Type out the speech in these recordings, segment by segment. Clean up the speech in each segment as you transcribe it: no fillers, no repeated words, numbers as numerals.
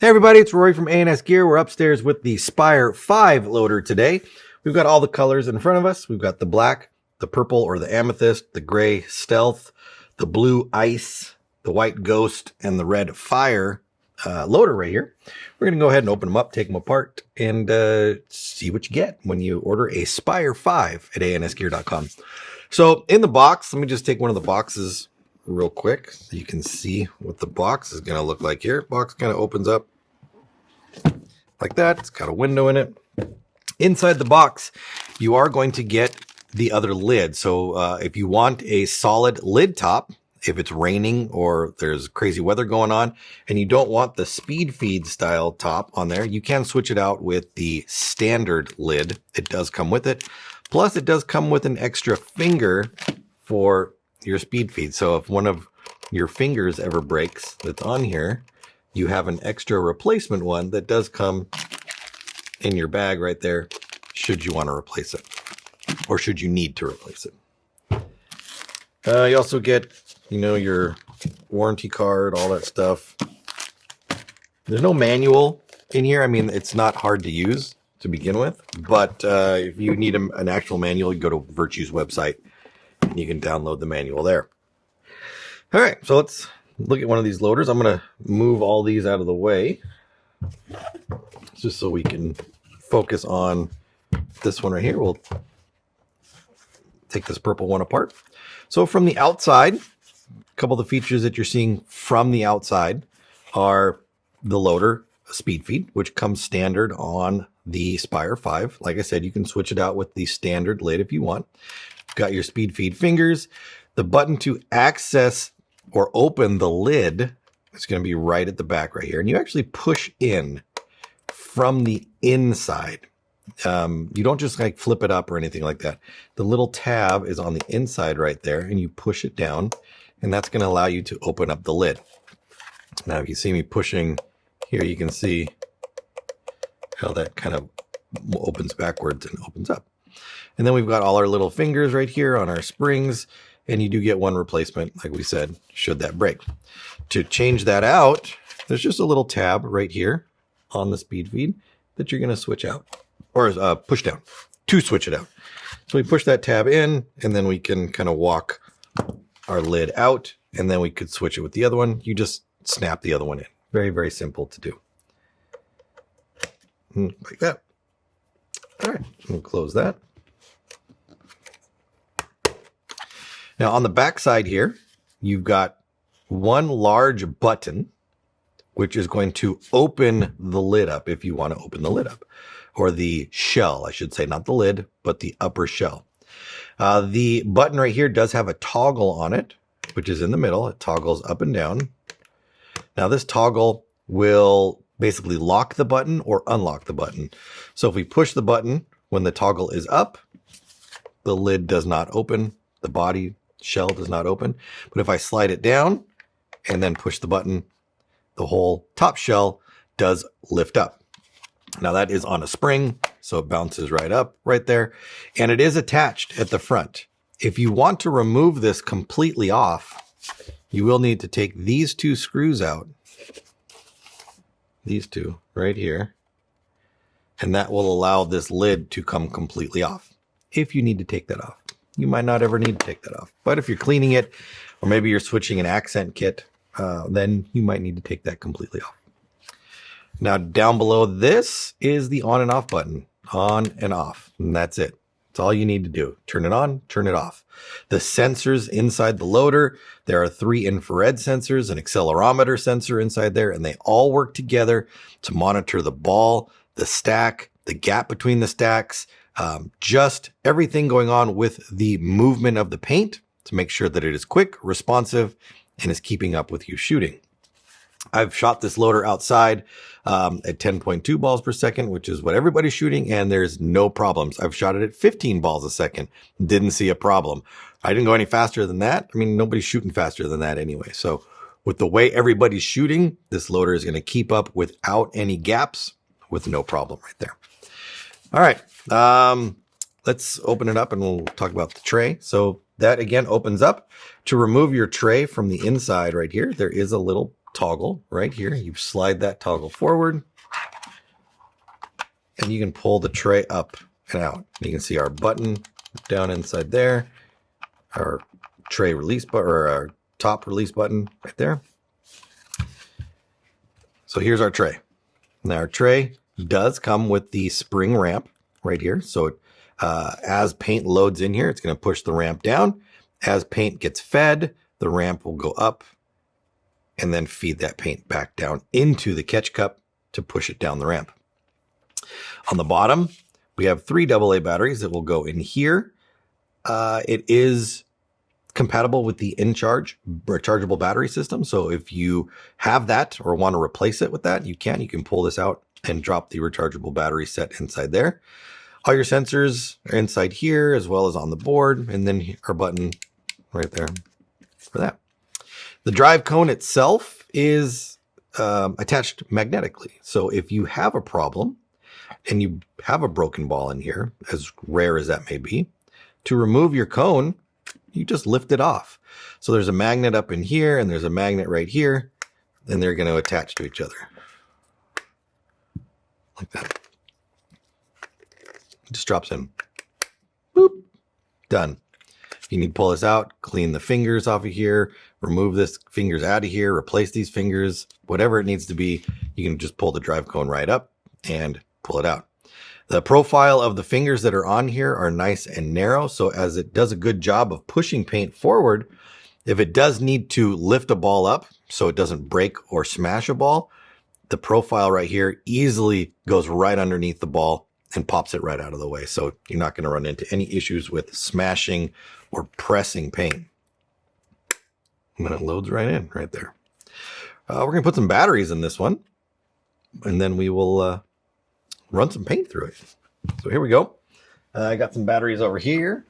Hey everybody, it's Rory from A&S Gear. We're upstairs with the Spire V loader today. We've got all the colors in front of us. We've got the black, the purple or the amethyst, the gray stealth, the blue ice, the white ghost, and the red fire loader right here. We're going to go ahead and open them up, take them apart, and see what you get when you order a Spire V at ansgear.com. So in the box, let me just take one of the boxes real quick so you can see what the box is going to look like here. Box kind of opens up like that. It's got a window in it. Inside the box, you are going to get the other lid. So if you want a solid lid top, if it's raining or there's crazy weather going on and you don't want the speed feed style top on there, you can switch it out with the standard lid. It does come with it. Plus it does come with an extra finger for your speed feed. So if one of your fingers ever breaks that's on here, you have an extra replacement one that does come in your bag right there, should you want to replace it or should you need to replace it. You also get, your warranty card, all that stuff. There's no manual in here. I mean, it's not hard to use to begin with, but if you need an actual manual, you go to Virtue's website and you can download the manual there. All right, so let's look at one of these loaders. I'm going to move all these out of the way just so we can focus on this one right here. We'll take this purple one apart. So from the outside, a couple of the features that you're seeing from the outside are the loader speed feed, which comes standard on the Spire V. Like I said, you can switch it out with the standard lid if you want. Got your speed feed fingers. The button to access or open the lid is going to be right at the back right here. And you actually push in from the inside. You don't just like flip it up or anything like that. The little tab is on the inside right there and you push it down and that's going to allow you to open up the lid. Now, if you see me pushing here, you can see how that kind of opens backwards and opens up. And then we've got all our little fingers right here on our springs, and you do get one replacement, like we said, should that break. To change that out, there's just a little tab right here on the speed feed that you're going to switch out, or push down to switch it out. So we push that tab in, and then we can kind of walk our lid out, and then we could switch it with the other one. You just snap the other one in. Very, very simple to do. Like that. All right, we'll close that. Now on the back side here, you've got one large button, which is going to open the lid up if you want to open the lid up, or the shell, I should say, not the lid, but the upper shell. The button right here does have a toggle on it, which is in the middle. It toggles up and down. Now this toggle will basically lock the button or unlock the button. So if we push the button when the toggle is up, the lid does not open, the body shell does not open. But if I slide it down and then push the button, the whole top shell does lift up. Now that is on a spring, so it bounces right up right there. And it is attached at the front. If you want to remove this completely off, you will need to take these two screws out. These two right here. And that will allow this lid to come completely off if you need to take that off. You might not ever need to take that off. But if you're cleaning it, or maybe you're switching an accent kit, then you might need to take that completely off. Now down below this is the on and off button. On and off. And that's it. That's all you need to do. Turn it on, turn it off. The sensors inside the loader, there are 3 infrared sensors, an accelerometer sensor inside there, and they all work together to monitor the ball, the stack, the gap between the stacks, just everything going on with the movement of the paint to make sure that it is quick, responsive, and is keeping up with you shooting. I've shot this loader outside at 10.2 balls per second, which is what everybody's shooting, and there's no problems. I've shot it at 15 balls a second, didn't see a problem. I didn't go any faster than that. I mean, nobody's shooting faster than that anyway. So with the way everybody's shooting, this loader is going to keep up without any gaps with no problem right there. All right, let's open it up and we'll talk about the tray. So that again opens up. To remove your tray from the inside right here, there is a little toggle right here. You slide that toggle forward, and you can pull the tray up and out. You can see our button down inside there, our tray release button, or our top release button right there. So here's our tray. Now our tray does come with the spring ramp right here. So as paint loads in here, it's going to push the ramp down. As paint gets fed, the ramp will go up and then feed that paint back down into the catch cup to push it down the ramp. On the bottom, we have 3 AA batteries that will go in here. It is compatible with the InCharge rechargeable battery system. So if you have that or want to replace it with that, you can pull this out and drop the rechargeable battery set inside there. All your sensors are inside here as well as on the board, and then our button right there for that. The drive cone itself is attached magnetically. So if you have a problem and you have a broken ball in here, as rare as that may be, to remove your cone, you just lift it off. So there's a magnet up in here and there's a magnet right here, and they're going to attach to each other. Like that. It just drops in. Boop. Done. If you need to pull this out, clean the fingers off of here, remove this fingers out of here, replace these fingers, whatever it needs to be, you can just pull the drive cone right up and pull it out. The profile of the fingers that are on here are nice and narrow, so as it does a good job of pushing paint forward, if it does need to lift a ball up so it doesn't break or smash a ball, the profile right here easily goes right underneath the ball and pops it right out of the way. So you're not going to run into any issues with smashing or pressing paint. And then it loads right in right there. We're going to put some batteries in this one, and then we will run some paint through it. So here we go. I got some batteries over here.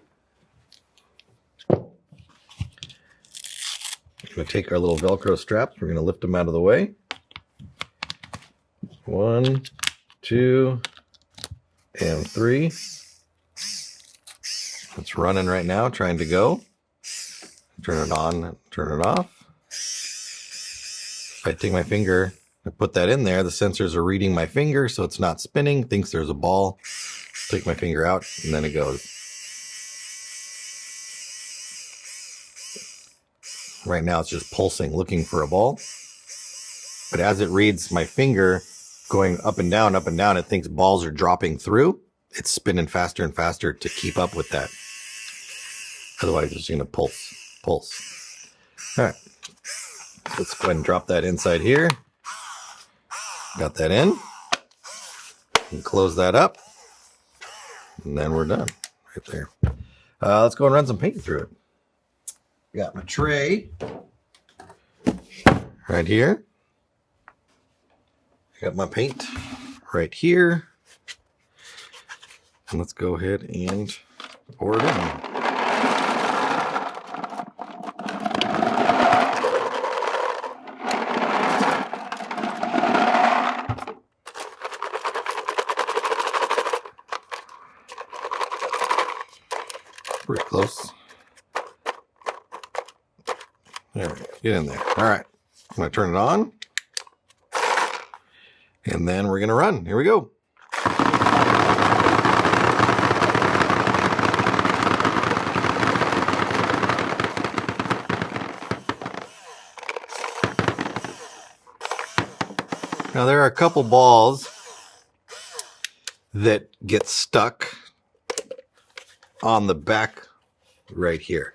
We're going to take our little Velcro straps. We're going to lift them out of the way. 1, 2, and 3. It's running right now, trying to go. Turn it on, turn it off. If I take my finger, I put that in there, the sensors are reading my finger, so it's not spinning, thinks there's a ball. Take my finger out, and then it goes. Right now it's just pulsing, looking for a ball. But as it reads my finger going up and down, it thinks balls are dropping through. It's spinning faster and faster to keep up with that. Otherwise, it's going to pulse. All right. Let's go ahead and drop that inside here. Got that in. And close that up. And then we're done right there. Let's go and run some paint through it. Got my tray right here. Got my paint right here. And let's go ahead and pour it in. Pretty close. There, get in there. All right, I'm gonna turn it on, and then we're gonna run. Here we go. Now there are a couple balls that get stuck on the back right here.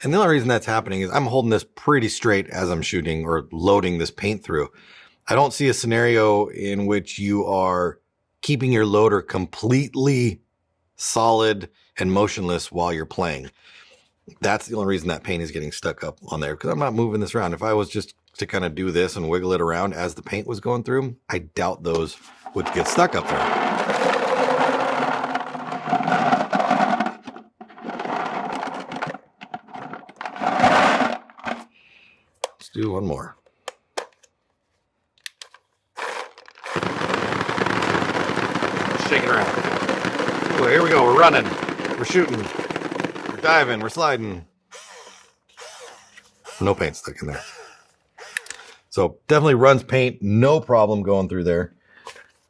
And the only reason that's happening is I'm holding this pretty straight as I'm shooting or loading this paint through. I don't see a scenario in which you are keeping your loader completely solid and motionless while you're playing. That's the only reason that paint is getting stuck up on there, because I'm not moving this around. If I was just to kind of do this and wiggle it around as the paint was going through, I doubt those would get stuck up there. Do one more. Shake it around. Oh, here we go. We're running. We're shooting. We're diving. We're sliding. No paint stuck in there. So definitely runs paint, no problem going through there.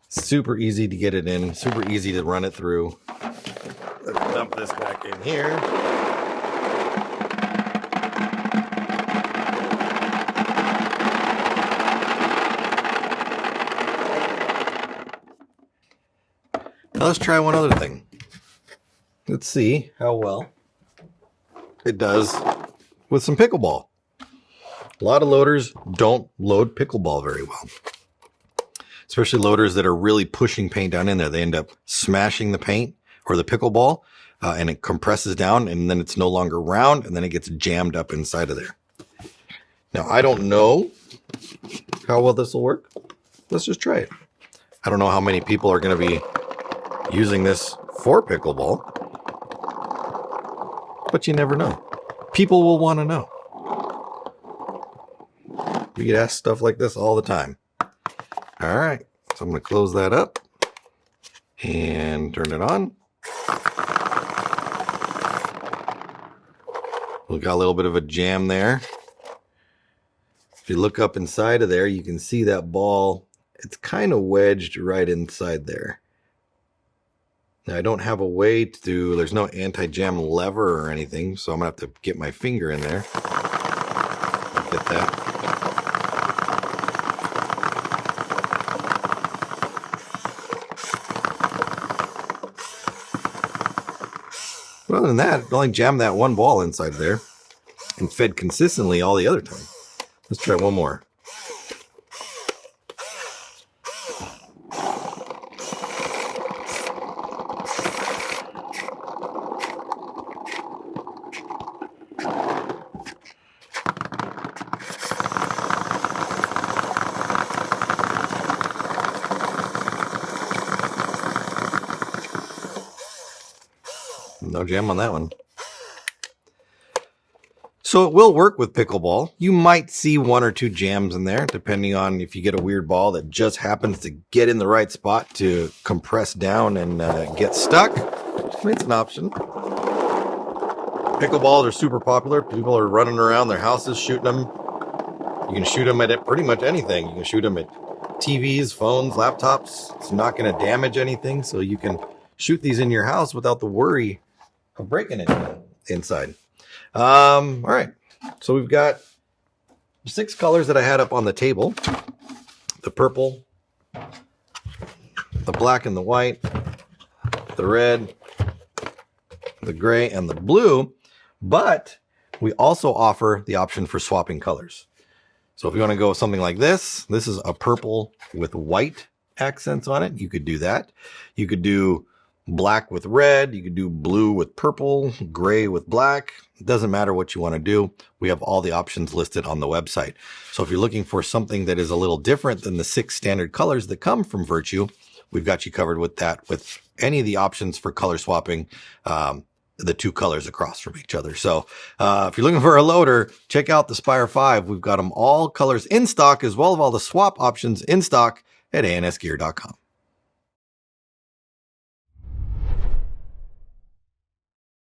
Super easy to get it in, super easy to run it through. Let's dump this back in here. Now let's try one other thing. Let's see how well it does with some pickleball. A lot of loaders don't load pickleball very well, especially loaders that are really pushing paint down in there. They end up smashing the paint or the pickleball, and it compresses down, and then it's no longer round, and then it gets jammed up inside of there. Now, I don't know how well this will work. Let's just try it. I don't know how many people are going to be using this for pickleball, but you never know. People will want to know. We get asked stuff like this all the time. All right, so I'm going to close that up and turn it on. We got a little bit of a jam there. If you look up inside of there, you can see that ball. It's kind of wedged right inside there. Now, I don't have a way to, there's no anti-jam lever or anything, so I'm going to have to get my finger in there. Get that. But other than that, it only jammed that one ball inside there and fed consistently all the other time. Let's try one more. No jam on that one. So it will work with pickleball. You might see one or two jams in there, depending on if you get a weird ball that just happens to get in the right spot to compress down and get stuck. It's an option. Pickleballs are super popular. People are running around their houses shooting them. You can shoot them at pretty much anything. You can shoot them at TVs, phones, laptops. It's not going to damage anything, so you can shoot these in your house without the worry of breaking it inside. All right, so we've got 6 colors that I had up on the table: the purple, the black and the white, the red, the gray, and the blue. But we also offer the option for swapping colors. So if you want to go with something like this, this is a purple with white accents on it. You could do that. You could do black with red. You could do blue with purple, gray with black. It doesn't matter what you want to do. We have all the options listed on the website. So if you're looking for something that is a little different than the 6 standard colors that come from Virtue, we've got you covered with that, with any of the options for color swapping the 2 colors across from each other. So if you're looking for a loader, check out the Spire V. We've got them all colors in stock, as well as all the swap options in stock at ansgear.com.